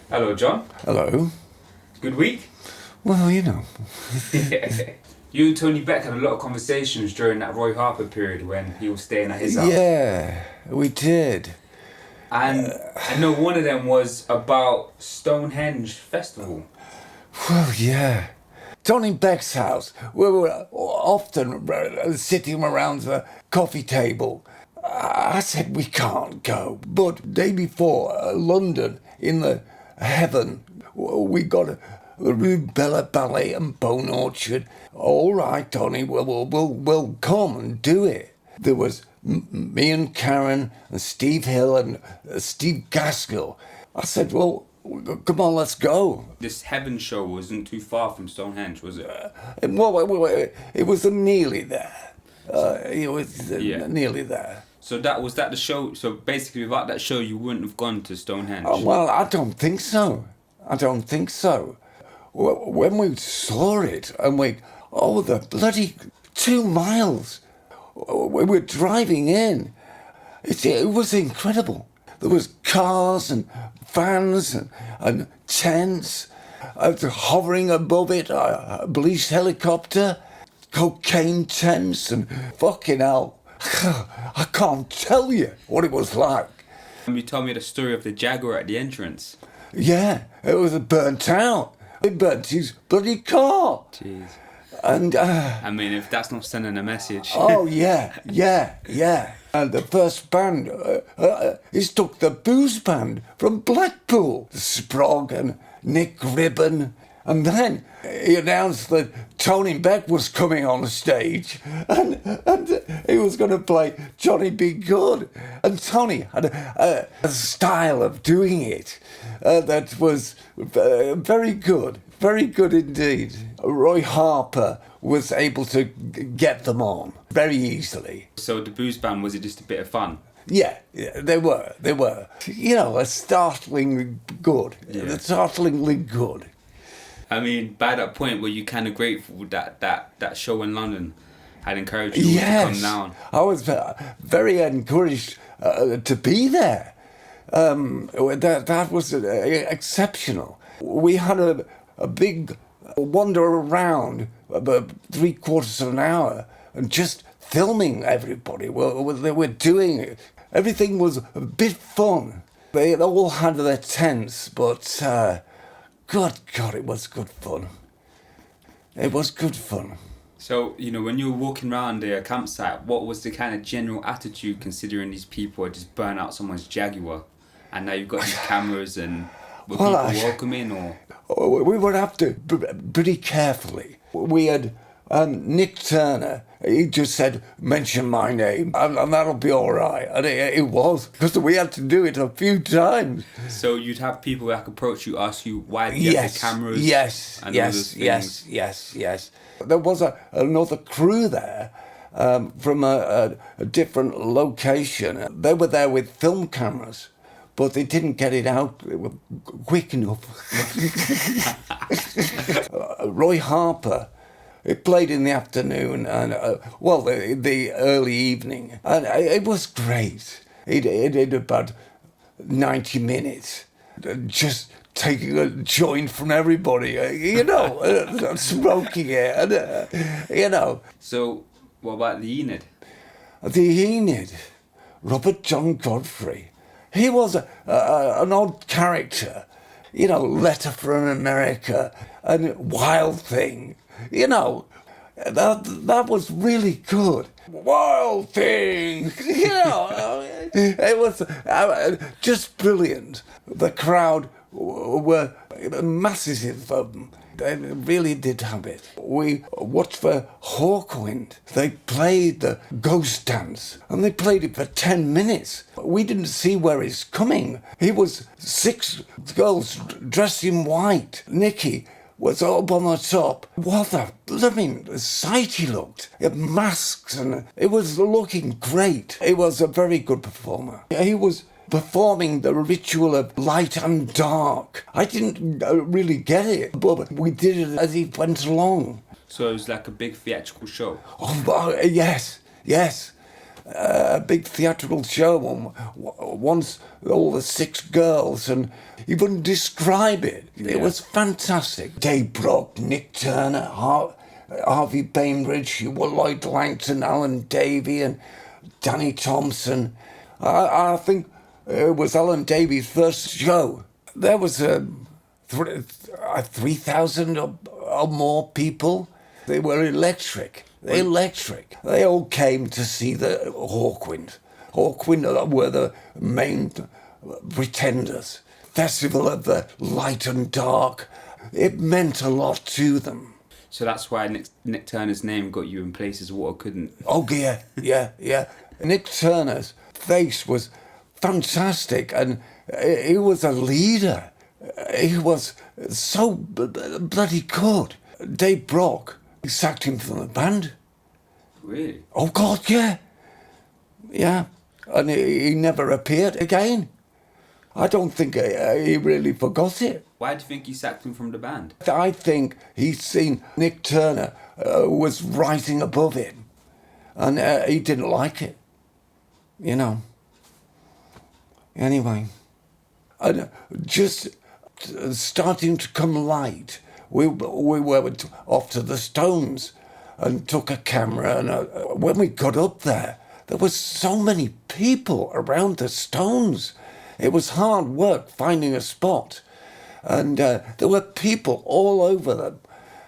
Hello, John. Hello. Good week? Well, you know. You and Tony Beck had a lot of conversations during that Roy Harper period when he was staying at his house. Yeah, we did. And I know one of them was about Stonehenge Festival. Well, yeah. Tony Beck's house. We were often sitting around the coffee table. I said we can't go. But day before, London, in the heaven, we got a Rubella Ballet and Bone Orchard. All right, Tony, we'll come and do it. There was me and Karen and Steve Hill and Steve Gaskell. I said, well, come on, let's go. This heaven show wasn't too far from Stonehenge, was it? It was nearly there. It was nearly there. So was that the show? So basically, without that show, you wouldn't have gone to Stonehenge. Well, I don't think so. When we saw it, and the bloody 2 miles. We were driving in. It was incredible. There was cars and vans and tents. Hovering above it, a police helicopter, cocaine tents, and fucking hell. I can't tell you what it was like. You told me the story of the Jaguar at the entrance. Yeah, it was burnt out. It burnt his bloody car. Jeez. And I mean, if that's not sending a message. Oh yeah. And the first band, he took the booze band from Blackpool, Sprog and Nick Ribbon, and then he announced that Tony Beck was coming on stage, and he was going to play Johnny Be Good, and Tony had a style of doing it that was very good indeed. Roy Harper was able to get them on very easily. So the booze band, was it just a bit of fun? Yeah, they were. You know, startlingly good. Yeah. Startlingly good. I mean, by that point, were you kind of grateful that show in London had encouraged you to come down? I was very encouraged to be there. That was exceptional. We had a big wander around about 3/4 of an hour and just filming everybody. They were doing it. Everything was a bit fun. They all had their tents, but God, it was good fun. It was good fun. So, when you were walking around the campsite, what was the kind of general attitude considering these people had just burnt out someone's Jaguar and now you've got these cameras and were people welcoming or? We would have to pretty carefully. We had Nik Turner. He just said, mention my name, and that'll be all right. And it was, because we had to do it a few times. So you'd have people that could approach you, ask you why do you have the cameras? Yes. There was another crew there from a different location. They were there with film cameras, but they didn't get it out quick enough. Roy Harper, it played in the afternoon and, the early evening. And it was great. It did about 90 minutes, just taking a joint from everybody, smoking it, and. So, what about the Enid? The Enid, Robert John Godfrey. He was an odd character, Letter from America and Wild Thing, that was really good. Wild Thing, it was just brilliant. The crowd were masses of them. They really did have it. We watched for Hawkwind. They played the ghost dance, and they played it for 10 minutes. We didn't see where he's coming. He was 6 girls dressed in white. Nikki was up on the top. What a blooming sight he looked. He had masks, and it was looking great. He was a very good performer. He was performing the ritual of light and dark. I didn't really get it, but we did it as he went along. So it was like a big theatrical show? Oh, yes. a big theatrical show once, all the 6 girls, and he wouldn't describe it. It was fantastic. Dave Brock, Nik Turner, Harvey Bainbridge, Lloyd Langton, Alan Davey, and Danny Thompson. I think it was Alan Davies' first show. There was 3,000 or more people. They were electric. They all came to see the Hawkwind. Hawkwind were the main pretenders. Festival of the Light and Dark. It meant a lot to them. So that's why Nik Turner's name got you in places water couldn't. Oh, yeah. Nik Turner's face was fantastic, and he was a leader. He was so bloody good. Dave Brock sacked him from the band. Really? Oh, God, yeah. Yeah, and he never appeared again. I don't think he really forgot it. Why do you think he sacked him from the band? I think he'd seen Nik Turner was rising above him, and he didn't like it, you know. Anyway, and just starting to come light, we were off to the Stones and took a camera, and when we got up there was so many people around the Stones. It was hard work finding a spot, and there were people all over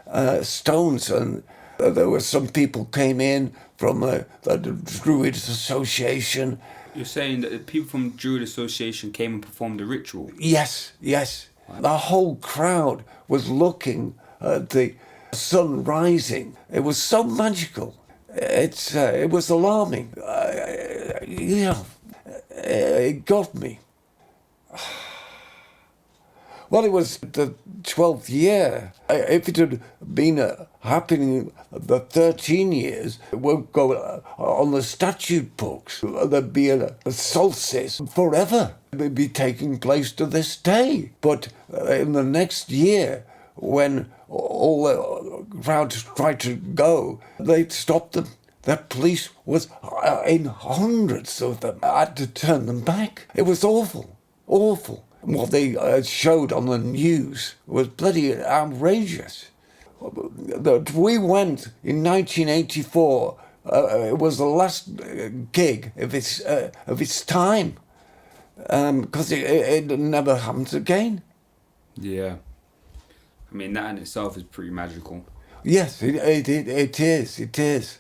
the Stones, and there were some people came in from the Druids Association. You're saying that the people from Druid Association came and performed the ritual? Yes. Wow. The whole crowd was looking at the sun rising. It was so magical. It was alarming. It got me. Well, it was the 12th year. If it had been happening the 13 years, it won't go on the statute books. There'd be a solstice forever. It would be taking place to this day. But in the next year, when all the crowds tried to go, they stopped them. The police was in hundreds of them. I had to turn them back. It was awful. What they showed on the news was bloody outrageous. We went in 1984. It was the last gig of its time, because it never happened again. Yeah. I mean, that in itself is pretty magical. Yes, it is.